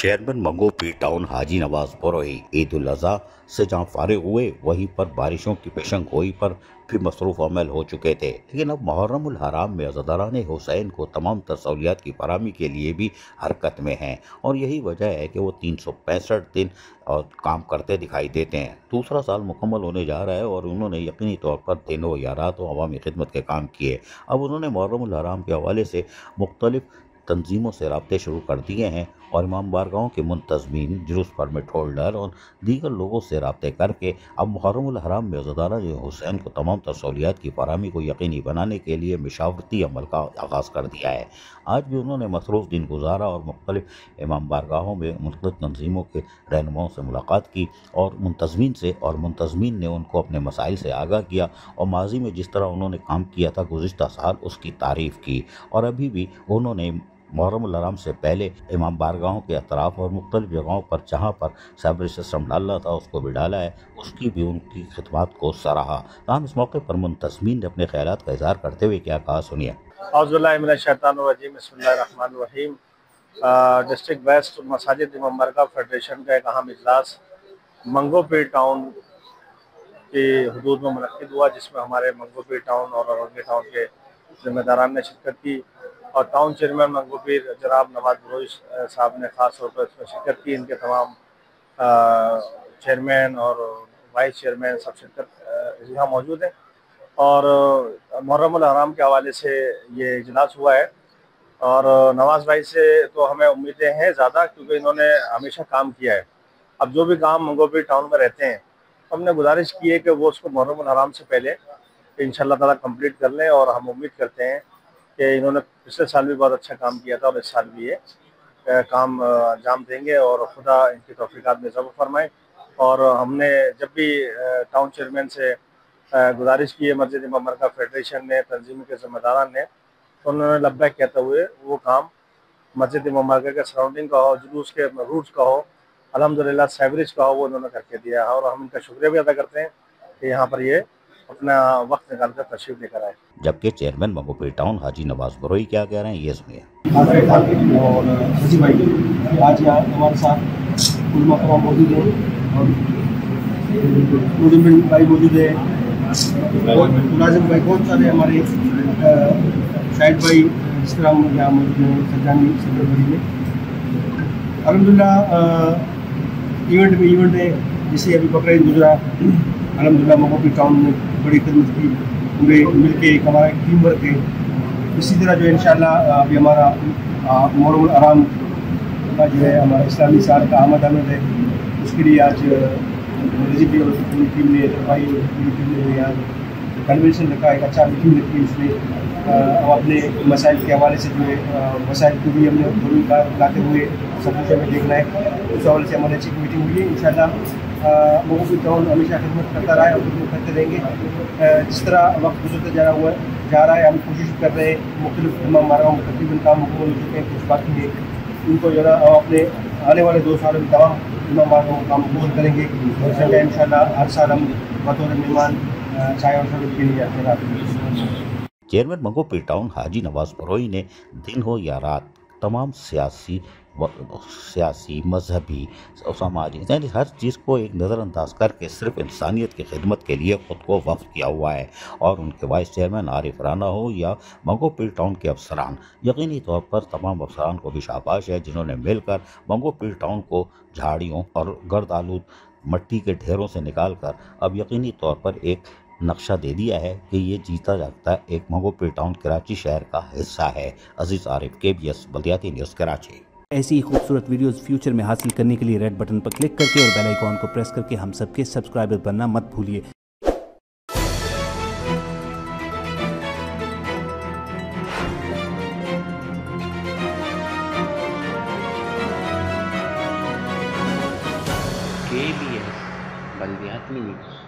Chairman मंगो P town हाजी नवाज बरोही ईद उल अज़हा से जहाँ फारिग हुए वहीं पर बारिशों की पेशन गोई पर भी मसरूफ़ अमल हो चुके थे, लेकिन अब मुहर्रम उल हराम में अज़ादारान हुसैन को तमाम सहूलियात की फराहमी के लिए भी हरकत में हैं और यही वजह है कि वो 365 दिन और काम करते दिखाई देते हैं। दूसरा साल मुकम्मल होने जा रहा है और उन्होंने यकीनी तौर पर दिन हो या रात हो अवामी खिदमत के काम किए। अब उन्होंने मुहर्रम उल हराम के हवाले से मुख्तलिफ तंजीमों से राब्ते शुरू कर दिए हैं और इमाम बारगाहों के मुंतज़मीन, जुलूस परमिट होल्डर और दीगर लोगों से राब्ते करके अब मुहर्रम उल हराम में अज़ादारान हुसैन को तमाम सहूलियात की फराहमी को यकीनी बनाने के लिए मशावरती अमल का आगाज़ कर दिया है। आज भी उन्होंने मसरूफ़ दिन गुजारा और मुख्तलिफ इमाम बारगाहों में मुख्तलिफ तंजीमों के रहनुमाओं से मुलाकात की और मुंतज़मीन से, और मुंतज़मीन ने उनको अपने मसाइल से आगाह किया और माजी में जिस तरह उन्होंने काम किया था गुज़िश्ता साल उसकी तारीफ़ की। और अभी भी उन्होंने मुहर्रम उल हराम से पहले इमाम बारगाहों के अतराफ़ और मुख्तलिफ जगहों पर जहाँ पर साइबर सिस्टम डालना था उसको भी डाला है, उसकी भी उनकी खिदमत को सराहा। ताहम इस मौके पर मुंतज़मीन ने अपने ख्यालात का इज़हार करते हुए क्या कहा, सुनिए। बिस्मिल्लाहिर्रहमानिर्रहीम। डिस्ट्रिक्ट वेस्ट मसाजिद इमाम बारगाह फेडरेशन का एक अहम इजलास मंगो पी टाउन की हदूद में मुनक्किद हुआ, जिसमें हमारे मंगो पी टाउन और औरंगी टाउन के ज़िम्मेदारान ने शिरकत की और टाउन चेयरमैन मंगो पीर जनाब नवाज बरोही साहब ने ख़ास तौर पर इसमें शिरकत की। इनके तमाम चेयरमैन और वाइस चेयरमैन सब शिरकत यहाँ मौजूद हैं और मुहर्रम उल हराम के हवाले से ये इजलास हुआ है। और नवाज भाई से तो हमें उम्मीदें हैं ज़्यादा, क्योंकि इन्होंने हमेशा काम किया है। अब जो भी काम मंगो पीर टाउन में रहते हैं, हमने गुजारिश की है कि वो उसको मुहर्रम उल हराम से पहले इंशाअल्लाह ताला कंप्लीट कर लें और हम उम्मीद करते हैं कि इन्होंने पिछले साल भी बहुत अच्छा काम किया था और इस साल भी ये काम अंजाम देंगे और खुदा इनकी तौफीकात में इज़ाफ़ा फरमाए। और हमने जब भी टाउन चेयरमैन से गुजारिश की है मस्जिद इमाम बारगाह फेडरेशन ने, तंजीम के ज़िम्मेदारान ने, तो उन्होंने लब्बैक कहते हुए वो काम मस्जिद इमाम बारगाह के सराउंडिंग का हो, जुलूस के रूट्स का हो, अल्हम्दुलिल्लाह साइबरिज का हो, वो उन्होंने करके दिया है और हम इनका शुक्रिया भी अदा करते हैं कि यहाँ पर ये अपना वक्त निकाल कर तशरीफ लेकर आए। जबकि चेयरमैन मंगो पी टाउन हाजी नवाज बरोही क्या कह रहे हैं, ये सुनिए। और हाजी भाई आज यहाँ हमारे साथ उलमा कराम मौजूद हैं और मुजम्मिल भाई मौजूद है, मुलाजिम भाई बहुत सारे हमारे, शाहिद भाई इस तरह यहाँ मौजूद हैं, सज्जानी सेक्रेटरी में। अल्हम्दुलिल्लाह इवेंट है, जैसे अभी बकरीद गुजरा, अल्हम्दुलिल्लाह मंगो पी टाउन में बड़ी खिदमत की, पूरे मिल के हमारा एक टीम वर्क है। इसी तरह जो इंशाअल्लाह अभी हमारा मुहर्रम उल हराम का जो है हमारा इस्लामी साल का आमद है, उसके लिए आज रजीब और पूरी टीम ने, भाई पूरी टीम ने यहाँ कन्वेंशन रखा, एक अच्छा मीटिंग रखी। उसमें हम अपने मसाइल के हवाले से जो है मसाइल को भी हमने जरूरी लाते हुए सब कुछ हमें देखना है, उस हवाले से हमारी अच्छी मीटिंग हुई है। इंशाअल्लाह मंगो पी टाउन हमेशा खिदमत करता रहा है और खिदमत करते रहेंगे। जिस तरह वक्त गुजरते जा रहा है हम कोशिश कर रहे हैं, मुख्तलिफ इमाम बारगाहों में तकरीबन काम मुकम्मल हो चुके हैं, कुछ बाकी है, उनको जो है अपने आने वाले 2 सालों में तमाम इमाम बारगाहों में काम मुकम्मल करेंगे। और इंशाअल्लाह हर साल हम बतौर मेहमान चाय और शरबत के लिए आते हैं। चेयरमैन मंगो पी टाउन हाजी नवाज बरोही ने दिन हो या रात तमाम सियासी, मजहबी और समाजी यानी हर चीज़ को एक नज़रअंदाज करके सिर्फ इंसानियत की खिदमत के लिए ख़ुद को वक्फ किया हुआ है। और उनके वाइस चेयरमैन आरिफ राना हो या मंगो पी टाउन के अफसरान, यकीनी तौर पर तमाम अफसरान को भी शाबाश है जिन्होंने मिलकर मंगो पी टाउन को झाड़ियों और गर्द आलूद मट्टी के ढेरों से निकाल कर अब यकीनी तौर पर एक नक्शा दे दिया है कि ये जीता जागता एक मंगो पी टाउन कराची शहर का हिस्सा है। अजीज आरिफ, KBS बल्दियाती न्यूज़, कराची। ऐसी ही खूबसूरत वीडियोस फ्यूचर में हासिल करने के लिए रेड बटन पर क्लिक करके और बेल आइकॉन को प्रेस करके हम सबके सब्सक्राइबर बनना मत भूलिए। KBS बल्दियाती न्यूज़।